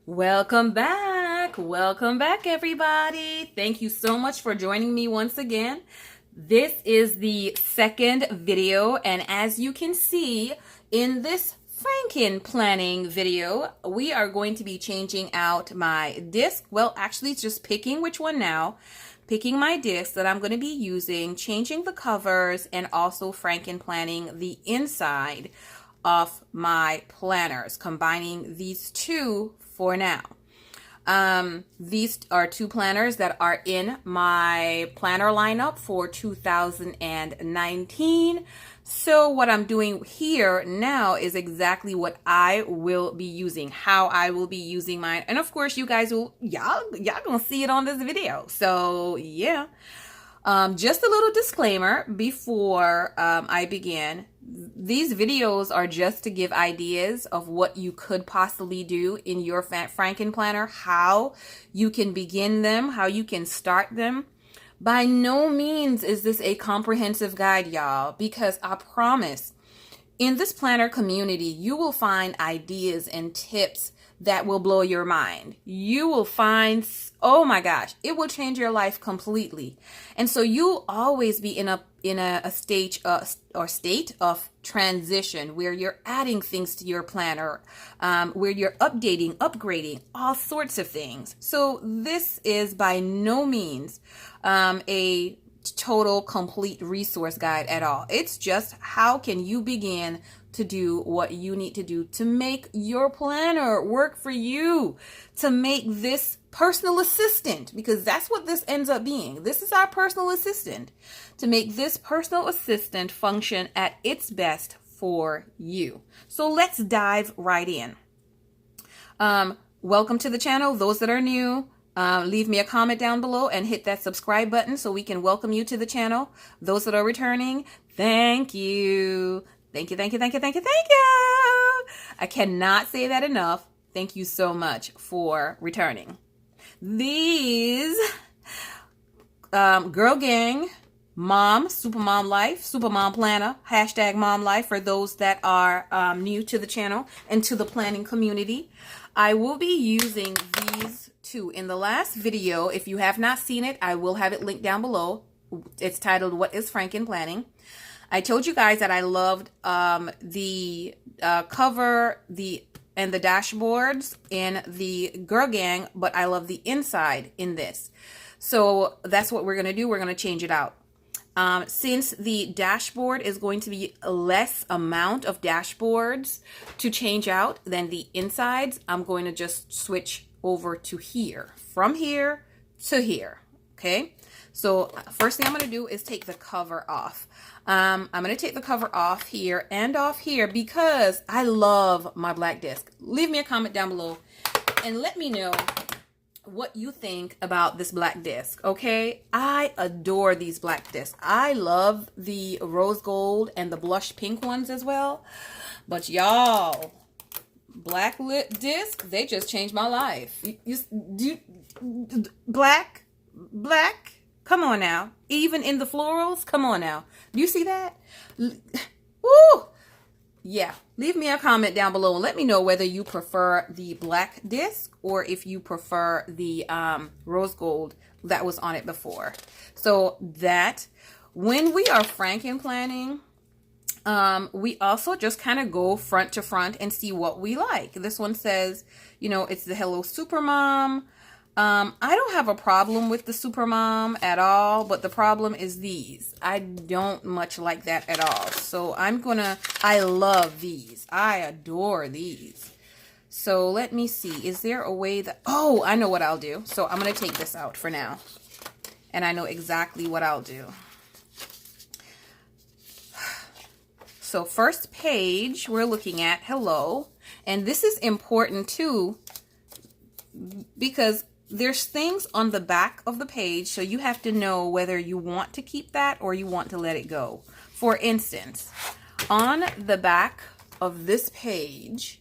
Welcome back. Welcome back, everybody. Thank you so much for joining me once again. This is the second video, and as you can see in this Frankenplanning video, we are going to be changing out my disc. Well, actually, it's just picking which one now. Picking my disc that I'm going to be using, changing the covers, and also Frankenplanning the inside of my planners, combining these two for now. These are two planners that are in my planner lineup for 2019. So what I'm doing here now is exactly what I will be using, how I will be using mine. And of course, you guys will, y'all gonna see it on this video. So yeah. Just a little disclaimer before I begin. These videos are just to give ideas of what you could possibly do in your Frankenplanner, how you can begin them, how you can start them. By no means is this a comprehensive guide, y'all, because I promise in this planner community, you will find ideas and tips that will blow your mind. You will find, oh my gosh, it will change your life completely. And so you'll always be in a state of transition where you're adding things to your planner, where you're updating, upgrading, all sorts of things. So this is by no means a total complete resource guide at all. It's just how can you begin to do what you need to do to make your planner work for you, to make this personal assistant, because that's what this ends up being. This is our personal assistant, to make this personal assistant function at its best for you. So let's dive right in. Welcome to the channel. Those that are new, leave me a comment down below and hit that subscribe button so we can welcome you to the channel. Those that are returning, thank you. Thank you, thank you, thank you, thank you, thank you. I cannot say that enough. Thank you so much for returning. These Girl Gang Mom, Supermom Life, Supermom Planner, hashtag Mom Life for those that are new to the channel and to the planning community. I will be using these two. In the last video, if you have not seen it, I will have it linked down below. It's titled, What is Frankenplanning? I told you guys that I loved the cover and the dashboards in the Girl Gang, but I love the inside in this. So that's what we're going to do. We're going to change it out. Since the dashboard is going to be less amount of dashboards to change out than the insides, I'm going to just switch over to here, from here to here. Okay. So first thing I'm going to do is take the cover off. I'm going to take the cover off here and off here because I love my black disc. Leave me a comment down below and let me know what you think about this black disc. Okay, I adore these black discs. I love the rose gold and the blush pink ones as well. But y'all, black lit disc, they just changed my life. Black. Come on now. Even in the florals, come on now. Do you see that? Woo! Yeah, leave me a comment down below and let me know whether you prefer the black disc or if you prefer the rose gold that was on it before. So that when we are Frankenplanning, we also just kind of go front to front and see what we like. This one says, you know, it's the Hello Supermom. I don't have a problem with the Supermom at all, but the problem is these. I don't much like that at all. So I love these. I adore these. So let me see. Is there a way that, oh, I know what I'll do. So I'm going to take this out for now. And I know exactly what I'll do. So first page, we're looking at hello. And this is important too, because there's things on the back of the page, so you have to know whether you want to keep that or you want to let it go. For instance, on the back of this page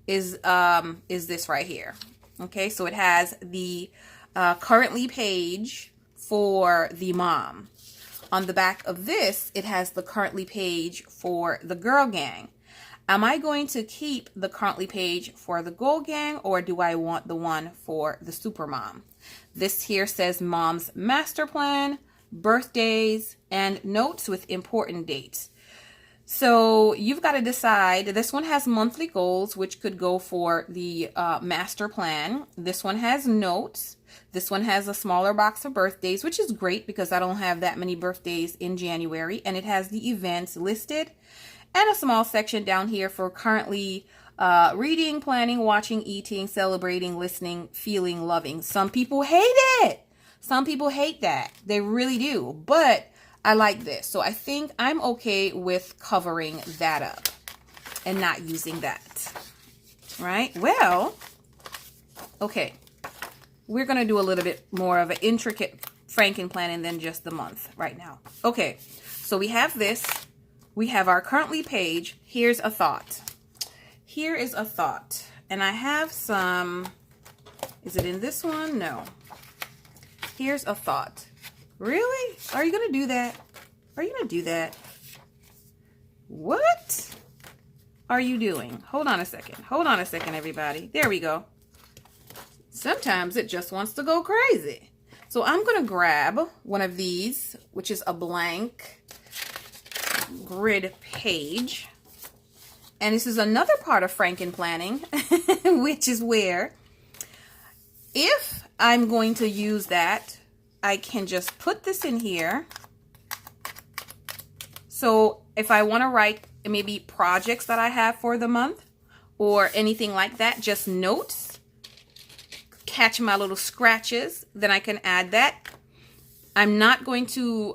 is this right here. Okay, so it has the currently page for the mom. On the back of this, it has the currently page for the Girl Gang. Am I going to keep the currently page for the Goal Gang, or do I want the one for the Supermom? This here says Mom's Master Plan, birthdays, and notes with important dates. So you've got to decide. This one has monthly goals, which could go for the master plan. This one has notes. This one has a smaller box of birthdays, which is great because I don't have that many birthdays in January. And it has the events listed and a small section down here for currently reading, planning, watching, eating, celebrating, listening, feeling, loving. Some people hate it. Some people hate that. They really do. But I like this. So I think I'm okay with covering that up and not using that. Right? Well, okay. We're going to do a little bit more of an intricate Frankenplanning than just the month right now. Okay. So we have this. We have our currently page. Here's a thought. Here is a thought. And I have some, is it in this one? No. Here's a thought. Really? Are you going to do that? Are you going to do that? What are you doing? Hold on a second. Hold on a second, everybody. There we go. Sometimes it just wants to go crazy. So I'm going to grab one of these, which is a blank grid page. And this is another part of Frankenplanning, which is where if I'm going to use that, I can just put this in here. So if I want to write maybe projects that I have for the month or anything like that, just notes, catch my little scratches, then I can add that. I'm not going to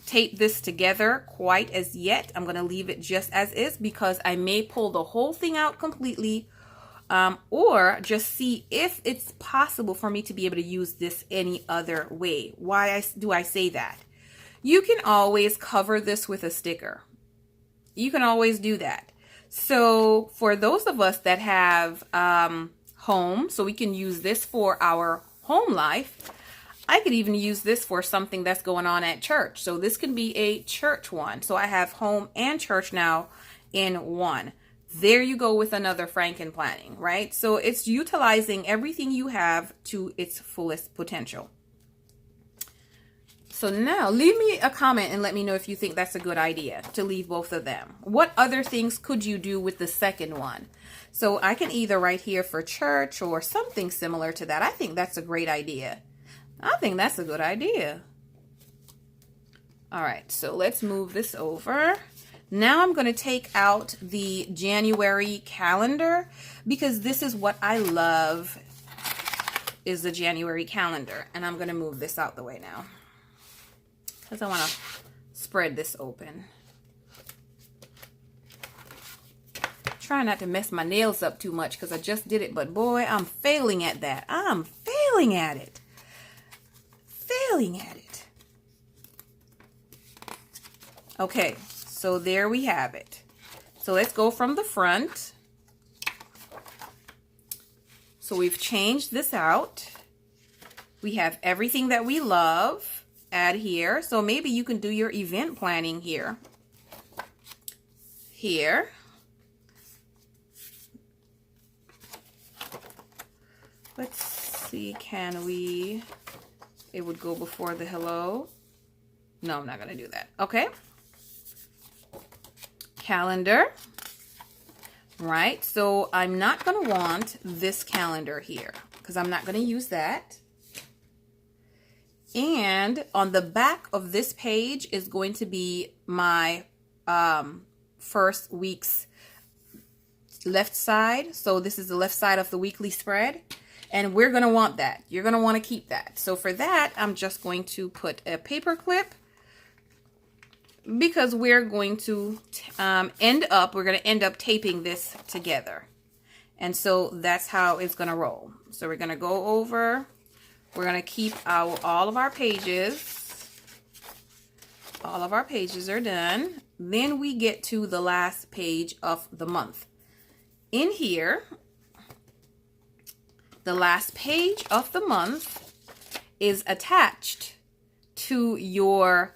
tape this together quite as yet. I'm going to leave it just as is because I may pull the whole thing out completely. Or just see if it's possible for me to be able to use this any other way. Why do I say that? You can always cover this with a sticker. You can always do that. So for those of us that have home, so we can use this for our home life. I could even use this for something that's going on at church. So this can be a church one. So I have home and church now in one. There you go with another Frankenplanning, right? So it's utilizing everything you have to its fullest potential. So now leave me a comment and let me know if you think that's a good idea to leave both of them. What other things could you do with the second one? So I can either write here for church or something similar to that. I think that's a great idea. I think that's a good idea. All right, so let's move this over. Now I'm going to take out the January calendar because this is what I love is the January calendar. And I'm going to move this out the way now because I want to spread this open. Try not to mess my nails up too much because I just did it. But boy, I'm failing at that. I'm failing at it. Failing at it. Okay. So there we have it. So let's go from the front. So we've changed this out. We have everything that we love. Add here. So maybe you can do your event planning here. Here. Let's see, can we, it would go before the hello. No, I'm not going to do that. Okay. Calendar, right? So I'm not going to want this calendar here because I'm not going to use that. And on the back of this page is going to be my first week's left side. So this is the left side of the weekly spread. And we're going to want that. You're going to want to keep that. So for that, I'm just going to put a paper clip because we're going to end up taping this together. And so that's how it's going to roll. So we're going to go over, we're going to keep all of our pages. All of our pages are done. Then we get to the last page of the month. In here, the last page of the month is attached to your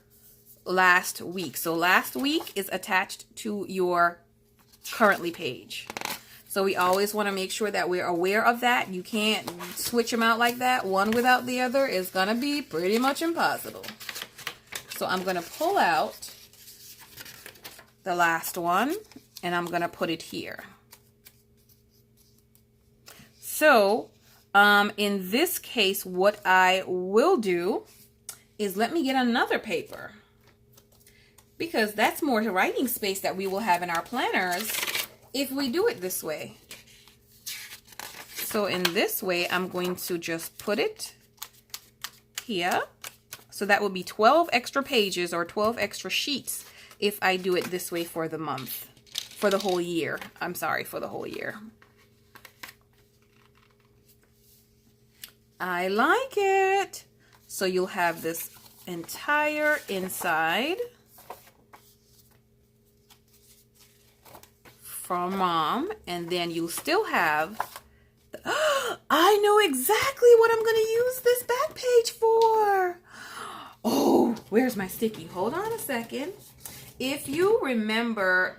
last week. So last week is attached to your currently page. So we always want to make sure that we're aware of that. You can't switch them out like that. One without the other is going to be pretty much impossible. So I'm going to pull out the last one and I'm going to put it here. So in this case, what I will do is let me get another paper, because that's more writing space that we will have in our planners if we do it this way. So in this way, I'm going to just put it here. So that will be 12 extra pages or 12 extra sheets if I do it this way for the month, for the whole year. I'm sorry, for the whole year. I like it. So you'll have this entire inside from mom, and then you'll still have the, I know exactly what I'm going to use this back page for. Oh, where's my sticky? Hold on a second. If you remember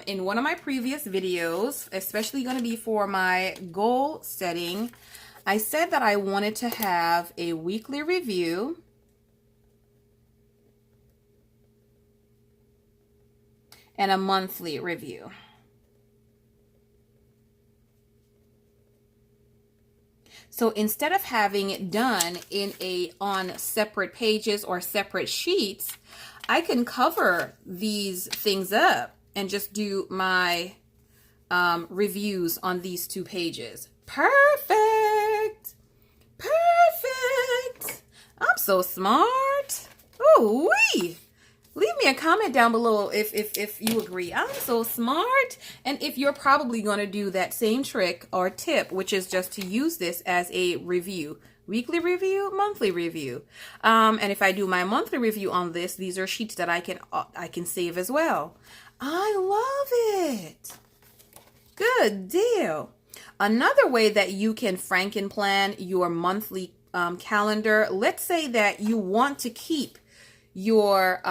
in one of my previous videos, especially going to be for my goal setting, I said that I wanted to have a weekly review and a monthly review. So instead of having it done on separate pages or separate sheets, I can cover these things up and just do my reviews on these 2 pages. Perfect. Perfect. I'm so smart. Oh, wee. Leave me a comment down below if you agree. I'm so smart. And if you're probably going to do that same trick or tip, which is just to use this as a review. Weekly review, monthly review. And if I do my monthly review on this, these are sheets that I can save as well. I love it. Good deal. Another way that you can Frankenplan your monthly calendar, let's say that you want to keep your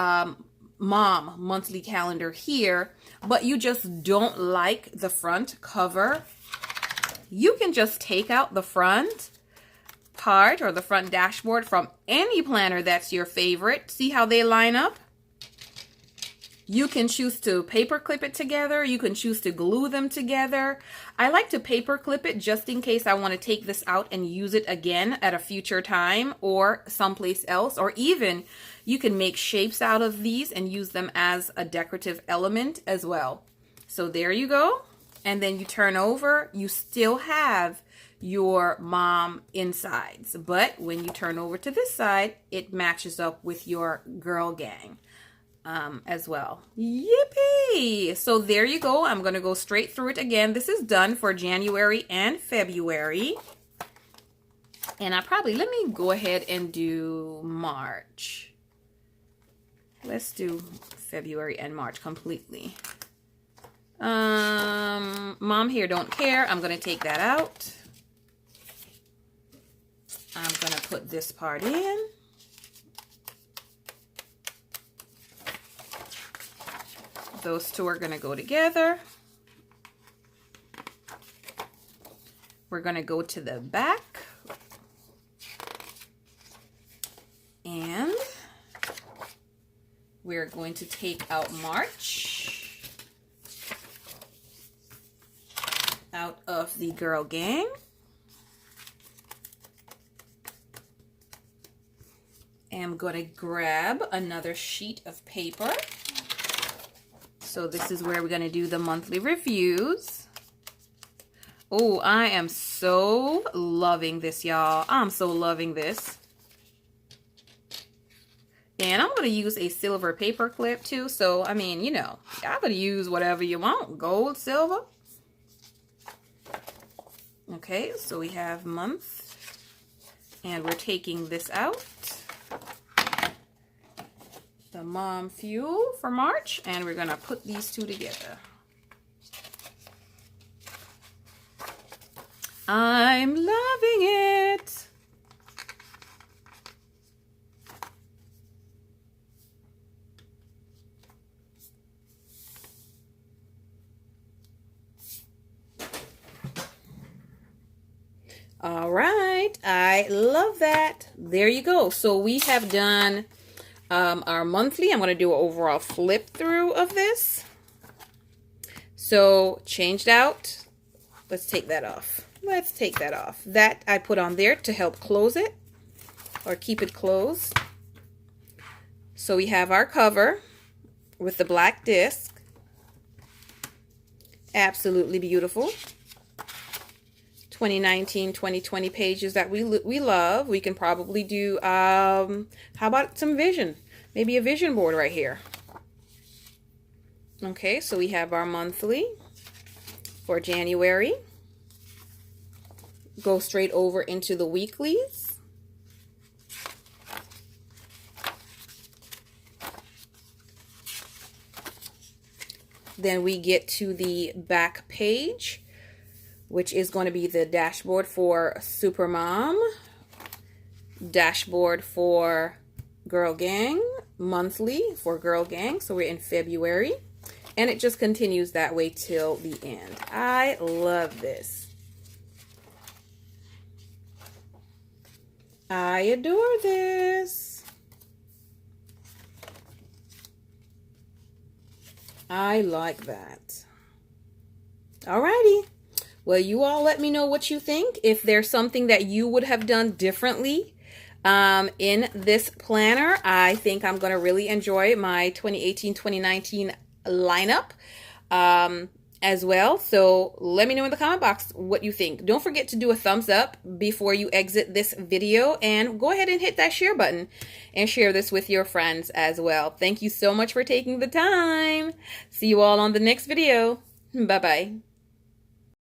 mom monthly calendar here, but you just don't like the front cover. You can just take out the front part or the front dashboard from any planner that's your favorite. See how they line up? You can choose to paper clip it together. You can choose to glue them together. I like to paper clip it just in case I want to take this out and use it again at a future time or someplace else. Or even you can make shapes out of these and use them as a decorative element as well. So there you go. And then you turn over, you still have your mom insides. But when you turn over to this side, it matches up with your girl gang. As well. Yippee! So there you go. I'm going to go straight through it again. This is done for January and February. And let me go ahead and do March. Let's do February and March completely. Mom here don't care. I'm going to take that out. I'm going to put this part in. Those 2 are going to go together. We're going to go to the back. And we're going to take out March out of the girl gang. I'm going to grab another sheet of paper. So this is where we're going to do the monthly reviews. Oh, I am so loving this, y'all. I'm so loving this. And I'm going to use a silver paper clip too. So, I mean, you know, y'all going to use whatever you want. Gold, silver. Okay, so we have month. And we're taking this out. The mom fuel for March, and we're going to put these 2 together. I'm loving it. All right, I love that. There you go. So we have done our monthly. I'm going to do an overall flip through of this. So changed out. Let's take that off. Let's take that off. That I put on there to help close it or keep it closed. So we have our cover with the black disc. Absolutely beautiful. 2019, 2020 pages that we love. We can probably do, how about some vision? Maybe a vision board right here. Okay, so we have our monthly for January. Go straight over into the weeklies. Then we get to the back page, which is going to be the dashboard for Supermom, dashboard for Girl Gang, monthly for Girl Gang. So we're in February, and it just continues that way till the end. I love this. I adore this. I like that. Alrighty. Well, you all let me know what you think. If there's something that you would have done differently in this planner, I think I'm going to really enjoy my 2018-2019 lineup as well. So let me know in the comment box what you think. Don't forget to do a thumbs up before you exit this video, and go ahead and hit that share button and share this with your friends as well. Thank you so much for taking the time. See you all on the next video. Bye-bye.